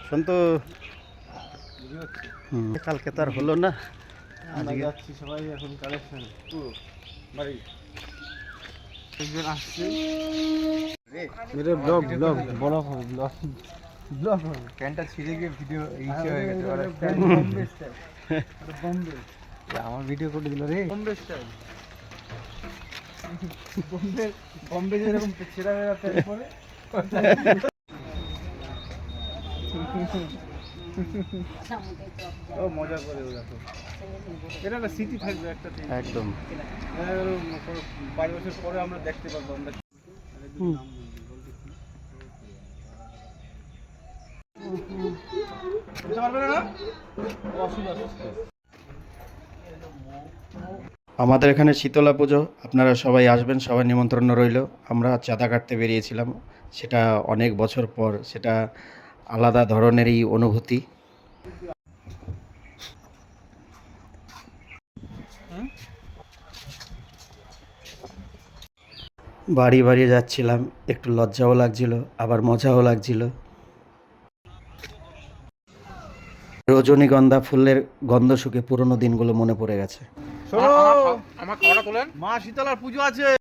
সন্তু কালকে তো আর হলো না, আমরা যাচ্ছি সবাই এখন কালেকশন পুরো বাড়ি একজন আসছে মেরে ব্লগ ব্লগ বড় হবে ব্লগ ব্লগ হবে প্যান্টটা ছিঁড়ে গিয়ে ভিডিও ইচ্ছে হয়ে গেছে বম্বে স্টাইল বম্বে আমার ভিডিও করে দিল রে বম্বে স্টাইল বম্বে বম্বে যেরকম ছেঁড়া হয়ে প্যান্ট পরে ও মজা করে ওরা তো এটা একটা স্মৃতি থাকবে একটা একদম। 5 বছর পরে আমরা দেখতে পাবো আমরা আমাদের এখানে শীতলা পুজো, আপনারা সবাই আসবেন, সবাই নিমন্ত্রণ রইল। আমরা চাঁদা কাটতে বেরিয়েছিলাম, সেটা অনেক বছর পর, সেটা আলাদা ধরনেরই অনুভূতি। বাড়ি বাড়ি যাচ্ছিলাম, একটু লজ্জাও লাগছিল আবার মজাও লাগছিল। রজনীগন্ধা ফুলের গন্ধ শুকে পুরনো দিনগুলো মনে পড়ে গেছে। আমার খাওয়াটা তোলেন, মা শীতলার পুজো আছে।